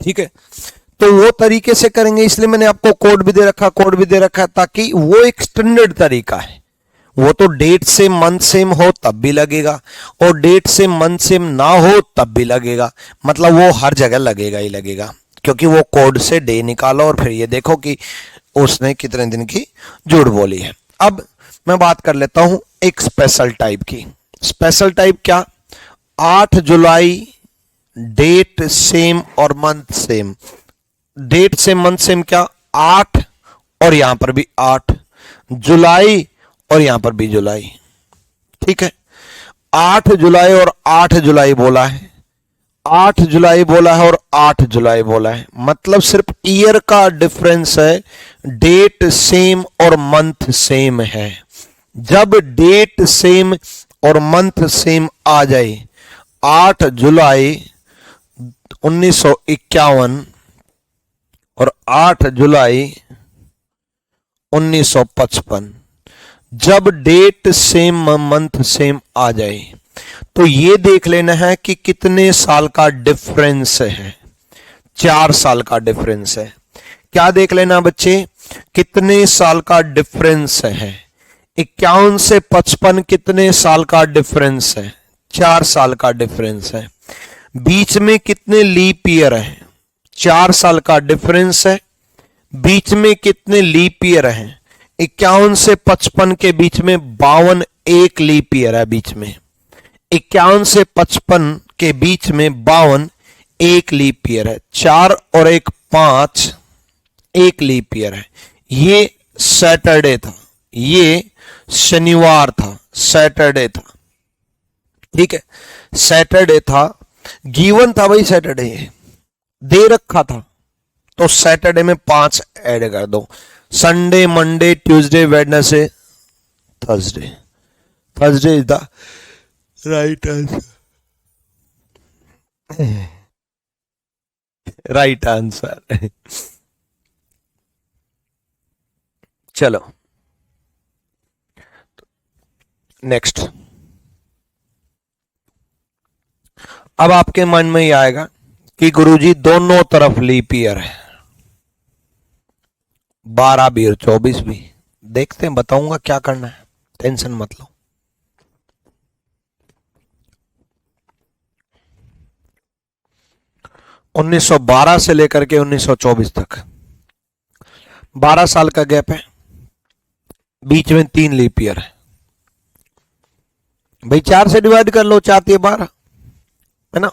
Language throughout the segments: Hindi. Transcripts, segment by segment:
ठीक है, तो वो तरीके से करेंगे, इसलिए मैंने आपको कोड भी दे रखा, कोड भी दे रखा है, ताकि वो एक स्टैंडर्ड तरीका है। वो तो डेट से मंथ सेम हो तब भी लगेगा, और डेट से मंथ सेम ना हो तब भी लगेगा, मतलब वो हर जगह लगेगा ही लगेगा, क्योंकि वो कोड से डे निकालो और फिर ये देखो कि उसने कितने दिन की झूठ बोली है। अब मैं बात कर लेता हूं एक स्पेशल टाइप की। स्पेशल टाइप क्या? 8 जुलाई डेट सेम और मंथ सेम। डेट से मंथ सेम क्या? 8 और यहां पर भी 8, जुलाई और यहां पर भी जुलाई। ठीक है, 8 जुलाई और 8 जुलाई बोला है, 8 जुलाई बोला है और 8 जुलाई बोला है, मतलब सिर्फ ईयर का डिफरेंस है, डेट सेम और मंथ सेम है। जब डेट सेम और मंथ सेम आ जाए, 8 जुलाई 1951 और 8 जुलाई 1955, जब डेट सेम मंथ सेम आ जाए, तो ये देख लेना है कि कितने साल का डिफरेंस है। 4 साल का डिफरेंस है। क्या देख लेना बच्चे? कितने साल का डिफरेंस है। 51 से 55 कितने साल का डिफरेंस है? 4 साल का डिफरेंस है। बीच में कितने लीप ईयर है? 4 साल का डिफरेंस है। बीच में कितने लीप ईयर हैं? 51 से 55 के बीच में 52 एक लीप ईयर है बीच में। 51 से 55 के बीच में 52 एक लीप ईयर है। 4 और 1 5 एक लीप ईयर है। ये सैटरडे था, ये शनिवार था, सैटरडे था। ठीक है, सैटरडे था, गिवन था भाई, सैटरडे दे रखा था, तो सैटरडे में 5 ऐड कर दो। Sunday, Monday, Tuesday, Wednesday, Thursday. Thursday is the right answer. Right answer. चलो नेक्स्ट। अब आपके मन में ही आएगा कि गुरुजी दोनों तरफ लीप ईयर है, 12 भी और 24 भी। देखते हैं, बताऊंगा क्या करना है, टेंशन मत लो। उन्नीस 1912 से लेकर के 1924 तक 12 साल का गैप है, बीच में 3 लीप ईयर है। भाई 4 से डिवाइड कर लो, 4 या 12 है ना,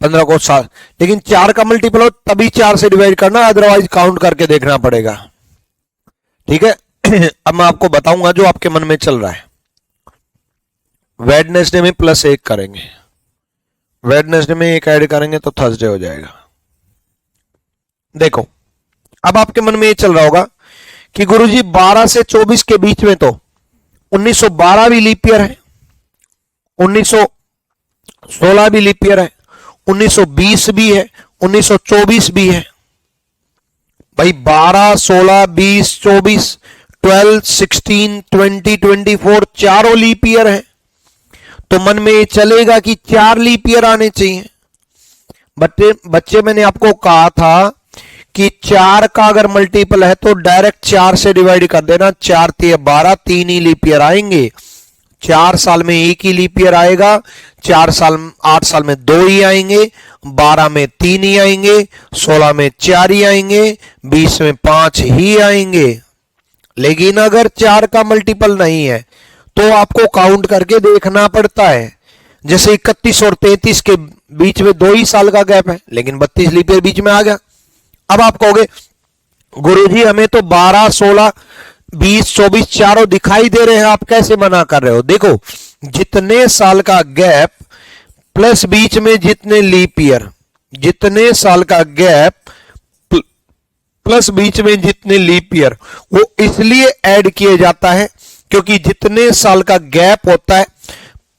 15 को 7, लेकिन 4 का मल्टीपल हो तभी 4 से डिवाइड करना, अदरवाइज काउंट करके देखना पड़ेगा। ठीक है, अब मैं आपको बताऊंगा जो आपके मन में चल रहा है। वेडनेसडे में +1 करेंगे, वेडनेसडे में 1 ऐड करेंगे तो थर्सडे हो जाएगा। देखो, अब आपके मन में ये चल रहा होगा कि गुरुजी 12 से 24 के बीच में तो 1912 भी लीप ईयर है, 1916 भी लीप ईयर है, 1920 भी है, 1924 भी है। भाई 12, 16, 20, 24, 12, 16, 20, 24 चारों लीप ईयर है, तो मन में ये चलेगा कि 4 लीप ईयर आने चाहिए। बच्चे मैंने आपको कहा था कि 4 का अगर मल्टीपल है तो डायरेक्ट 4 से डिवाइड कर देना, 4 × 12, 3 ही लीप ईयर आएंगे। 4 साल में 1 ही लीप ईयर आएगा, 8 साल में 2 ही आएंगे, 12 में 3 ही आएंगे, 16 में 4 ही आएंगे, 20 में 5 ही आएंगे। लेकिन अगर 4 का मल्टीपल नहीं है तो आपको काउंट करके देखना पड़ता है। जैसे 31 और 33 के बीच में 2 ही साल का गैप है, लेकिन 32 लीप ईयर बीच में आ गया। अब आप कहोगे गुरुजी हमें तो 12, 16, 20, 24 चारों दिखाई दे रहे हैं, आप कैसे मना कर रहे हो? देखो, जितने साल का गैप प्लस बीच में जितने लीप ईयर, जितने साल का गैप प्लस बीच में जितने लीप ईयर, वो इसलिए ऐड किए जाता है क्योंकि जितने साल का गैप होता है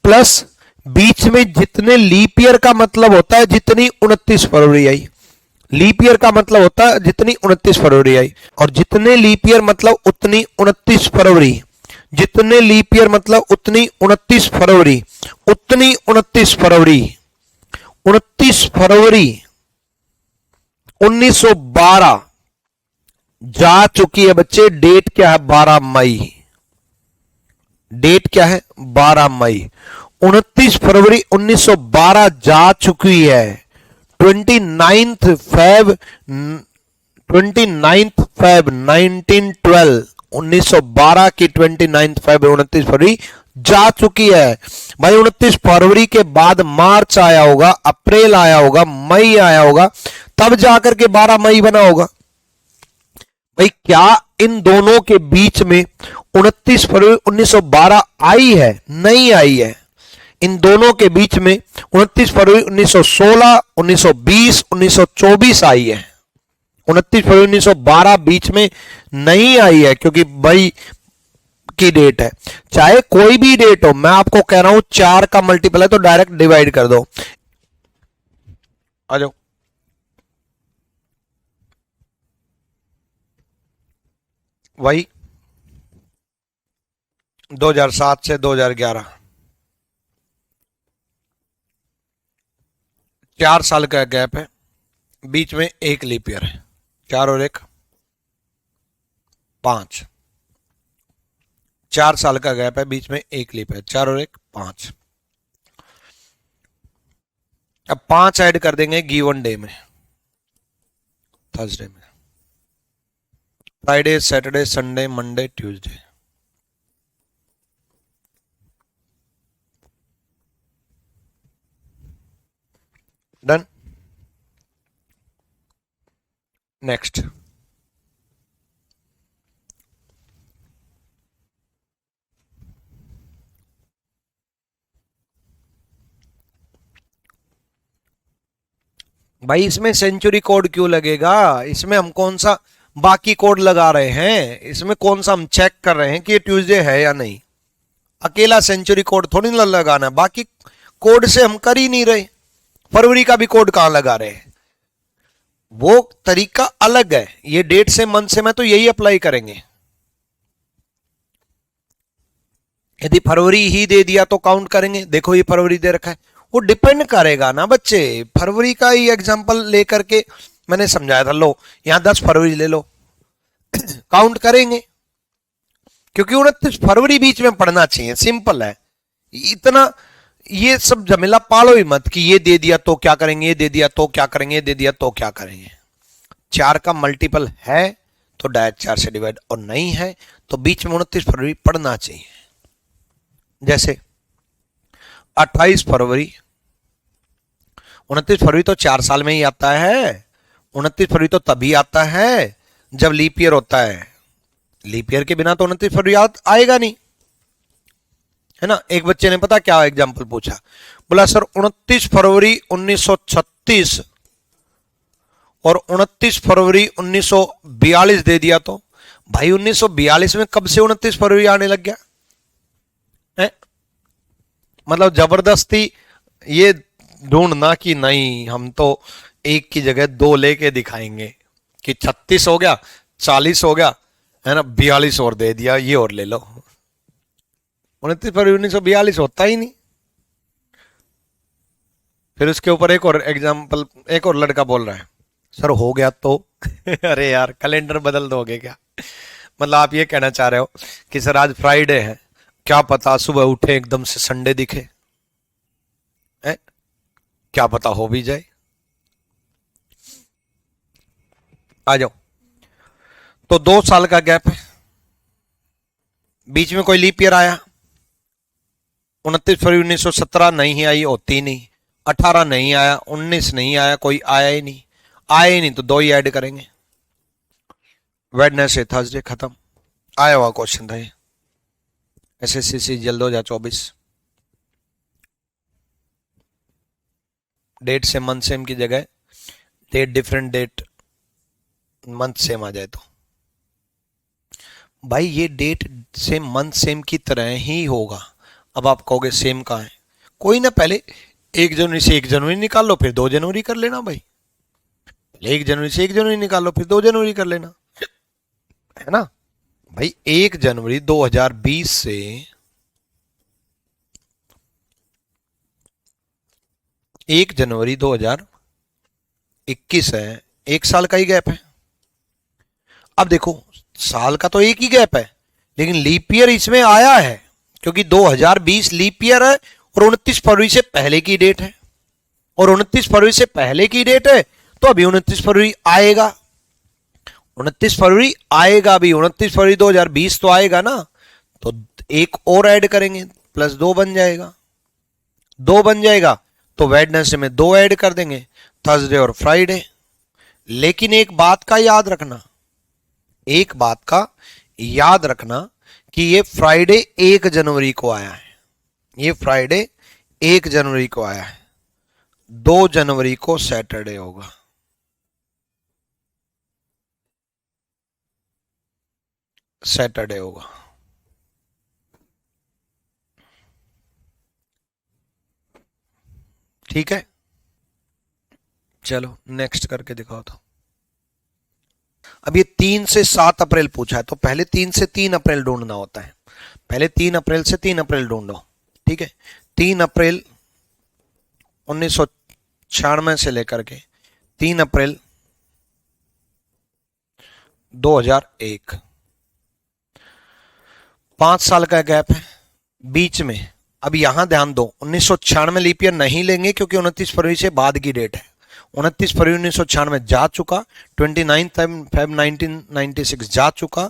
प्लस बीच में जितने लीप ईयर का मतलब होता है जितनी 29 फरवरी आई। लीप ईयर का मतलब होता है जितनी 29 फरवरी आई, और जितने लीप ईयर मतलब उतनी 29 फरवरी, जितने लीप ईयर मतलब उतनी 29 फरवरी, उतनी 29 फरवरी, 29 फरवरी 1912 जा चुकी है बच्चे। डेट क्या है? 12 मई। डेट क्या है? 12 मई। 29 फरवरी 1912 जा चुकी है। 29 फेब 1912 1912 की 29 फेब 29 फरवरी जा चुकी है। भाई 29 फरवरी के बाद मार्च आया होगा, अप्रैल आया होगा, मई आया होगा, तब जाकर के 12 मई बना होगा। भाई क्या इन दोनों के बीच में 29 फरवरी 1912 आई है? नहीं आई है। इन दोनों के बीच में 29 फरवरी 1916, 1920, 1924 आई है। 29 फरवरी 1912 बीच में नहीं आई है, क्योंकि भाई की डेट है। चाहे कोई भी डेट हो, मैं आपको कह रहा हूं 4 का मल्टीपल है तो डायरेक्ट डिवाइड कर दो। आ जाओ। वही 2007 से 2011, 4 साल का गैप है, बीच में एक लीप ईयर है। 4 और 1 5, 4 साल का गैप है, बीच में एक लीप है। 4 और 1 5। अब 5 ऐड कर देंगे गिवन डे में, थर्सडे में, Friday, Saturday, Sunday, Monday, Tuesday. Done. Next. भाई इसमें सेंचुरी कोड क्यों लगेगा? इसमें हम कौन सा बाकी कोड लगा रहे हैं? इसमें कौन सा हम चेक कर रहे हैं कि ये ट्यूसडे है या नहीं? अकेला सेंचुरी कोड थोड़ी ना लगाना है, बाकी कोड से हम कर ही नहीं रहे। फरवरी का भी कोड कहां लगा रहे हैं? वो तरीका अलग है। ये डेट से मंथ से मैं तो यही अप्लाई करेंगे। यदि फरवरी ही दे दिया तो काउंट करेंगे। देखो ये फरवरी दे रखा है, वो डिपेंड करेगा ना बच्चे। फरवरी का ही एग्जांपल लेकर के मैंने समझाया था। लो यहां 10 फरवरी ले लो, काउंट करेंगे, क्योंकि 29 फरवरी बीच में पढ़ना चाहिए। सिंपल है। इतना ये सब झमेला पालो ही मत कि ये दे दिया तो क्या करेंगे, ये दे दिया तो क्या करेंगे, ये दे दिया तो क्या करेंगे। 4 का मल्टीपल है तो डायरेक्ट 4 से डिवाइड, और नहीं है तो बीच में 29 फरवरी पढ़ना चाहिए। जैसे 28 फरवरी, 29 फरवरी तो 4 साल में ही आता है। 29 फरवरी तो तभी आता है जब लीप ईयर होता है। लीप ईयर के बिना तो 29 फरवरी आएगा नहीं, है ना। एक बच्चे ने पता क्या एग्जाम्पल पूछा, बोला सर 29 फरवरी 1936 और 29 फरवरी 1942 दे दिया तो। भाई 1942 में कब से 29 फरवरी आने लग गया है? मतलब जबरदस्ती ये ढूंढना कि नहीं हम तो एक की जगह 2 लेके दिखाएंगे कि 36 हो गया, 40 हो गया, है ना, 42 और दे दिया, ये और ले लो। 29 फरवरी 1942 होता ही नहीं। फिर उसके ऊपर एक और एग्जाम्पल, एक और लड़का बोल रहा है सर हो गया तो अरे यार कैलेंडर बदल दोगे क्या? मतलब आप ये कहना चाह रहे हो कि सर आज फ्राइडे है, क्या पता सुबह उठे एकदम से संडे दिखे, है? क्या पता हो भी जाए। आ जाओ। तो 2 साल का गैप है, बीच में कोई लीप ईयर आया। 29 फरवरी 1917 नहीं आई, होती नहीं। 18 नहीं आया, 19 नहीं आया, कोई आया ही नहीं। आया ही नहीं तो 2 ही ऐड करेंगे। वेडनेसडे, थर्सडे, खत्म। आया हुआ क्वेश्चन था ये, एसएससी जल्द 2024। डेट से मंथ सेम की जगह date different, date month same आ जाए तो। भाई ये डेट से मंथ सेम की तरह ही होगा। अब आप कहोगे सेम कहाँ है? कोई ना, पहले 1 जनवरी से 1 जनवरी निकाल लो, फिर 2 जनवरी कर लेना। भाई 1 जनवरी से 1 जनवरी निकाल लो, फिर 2 जनवरी कर लेना, है ना। भाई 1 जनवरी 2020 से 1 जनवरी 2000 21 है, एक साल का ही गैप है। अब देखो साल का तो एक ही गैप है, लेकिन लीप ईयर इसमें आया है क्योंकि 2020 लीप ईयर है और 29 फरवरी से पहले की डेट है, और 29 फरवरी से पहले की डेट है तो अभी 29 फरवरी आएगा, 29 फरवरी आएगा, अभी 29 फरवरी 2020 तो आएगा ना, तो एक और ऐड करेंगे, प्लस 2 बन जाएगा, 2 बन जाएगा तो वेडनेसडे में 2 ऐड कर देंगे, थर्सडे और फ्राइडे। लेकिन एक बात का याद रखना, एक बात का याद रखना कि ये फ्राइडे 1 जनवरी को आया है, ये फ्राइडे 1 जनवरी को आया है, 2 जनवरी को सैटरडे होगा, सैटरडे होगा। ठीक है, चलो नेक्स्ट करके दिखाओ। तो अब ये 3 से 7 अप्रैल पूछा है, तो पहले 3 से 3 अप्रैल ढूंढना होता है, पहले 3 अप्रैल से 3 अप्रैल ढूंढो। ठीक है, 3 अप्रैल 1996 से लेकर के 3 अप्रैल 2001, 5 साल का गैप है बीच में। अब यहां ध्यान दो, 1996 लीप ईयर नहीं लेंगे क्योंकि 29 फरवरी से बाद की डेट है, 29 फरवरी 1996 जा चुका, 29 फेब 1996 जा चुका,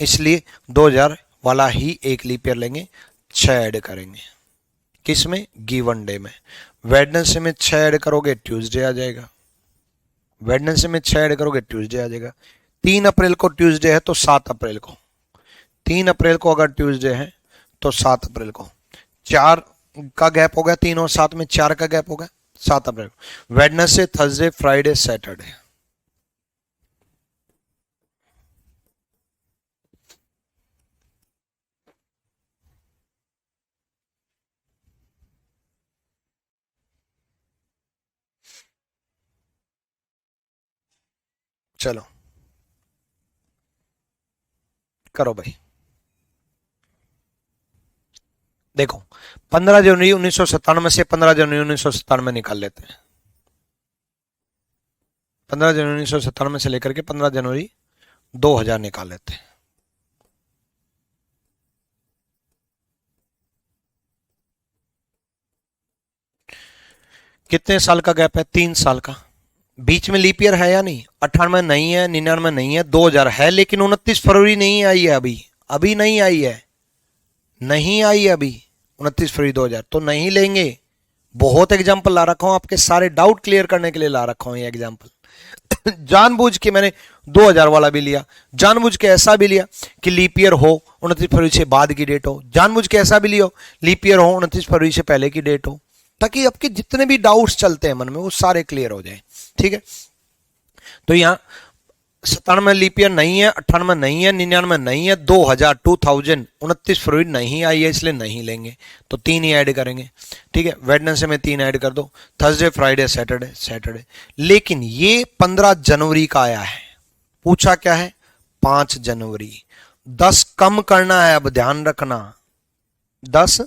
इसलिए 2000 वाला ही एक लीप ईयर लेंगे, 6 ऐड करेंगे। किस में? गिवन डे में। वेडनेसडे में 6 ऐड करोगे ट्यूसडे आ जाएगा, वेडनेसडे में 6 ऐड करोगे ट्यूसडे आ जाएगा। 3 अप्रैल को ट्यूसडे है तो 7 अप्रैल को, 3 अप्रैल को अगर ट्यूसडे है तो 7 अप्रैल को, 4 का गैप हो गया, 3 और 7 में 4 का गैप हो गया, 7 अप्रैल को। Wednesday, Thursday, Friday, Saturday. चलो करो भाई। देखो 15 जनवरी 1997 से 15 जनवरी 1997 निकाल लेते हैं, 15 जनवरी 1997 से लेकर के 15 जनवरी 2000 निकाल लेते हैं। कितने साल का गैप है? 3 साल का। बीच में लीप ईयर है या नहीं? 98 नहीं है, 99 नहीं है, 2000 है, लेकिन 29 फरवरी नहीं आई है, अभी अभी नहीं आई है, नहीं आई है अभी 29 फरवरी 2000, तो नहीं लेंगे। बहुत एग्जाम्पल ला रखा हूं आपके सारे डाउट क्लियर करने के लिए ला रखा हूं ये एग्जाम्पल। जानबूझ के मैंने 2000 वाला भी लिया, जानबूझ के ऐसा भी लिया कि लीप ईयर हो 29 फरवरी से बाद की डेट हो, जानबूझ के ऐसा भी लिया लीप ईयर हो 29 फरवरी से पहले की डेट हो, ताकि आपके जितने भी डाउट्स चलते हैं मन में वो सारे क्लियर हो जाए। ठीक है, तो यहां 97 लीप ईयर नहीं है, 98 नहीं है, 99 नहीं है, 2000 29 फरवरी नहीं आई है, इसलिए नहीं लेंगे, तो 3 ही ऐड करेंगे। ठीक है, वेडनेसडे में 3 ऐड कर दो, थर्सडे, फ्राइडे, सैटरडे, सैटरडे। लेकिन ये 15 जनवरी का आया है, पूछा क्या है? 5 जनवरी। 10 कम करना है, अब ध्यान रखना, 10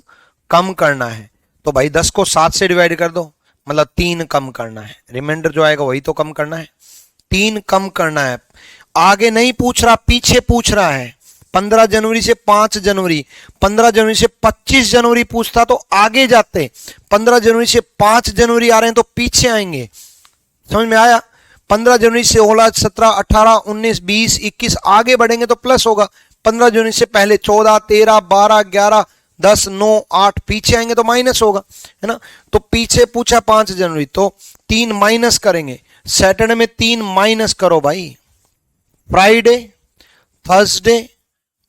कम करना है, तो भाई 10 को 7 से डिवाइड कर दो, मतलब 3 कम करना है, रिमाइंडर जो आएगा वही तो कम करना है, 3 कम करना है। आगे नहीं पूछ रहा, पीछे पूछ रहा है। 15 जनवरी से 5 जनवरी, 15 जनवरी से 25 जनवरी पूछता तो आगे जाते, 15 जनवरी से 5 जनवरी आ रहे हैं तो पीछे आएंगे। समझ में आया? 15 जनवरी से 16, 17, 18, 19, 20, 21 आगे बढ़ेंगे तो प्लस होगा, 15 जनवरी से पहले 14, 13, 12, 11, 10, 9, 8 पीछे आएंगे तो माइनस होगा, है ना। तो पीछे पूछा 5 जनवरी, तो 3 माइनस करेंगे, सैटरडे में 3 माइनस करो भाई, Friday, Thursday,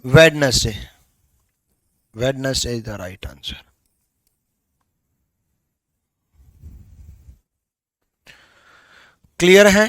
Wednesday, Wednesday is the right answer. Clear है?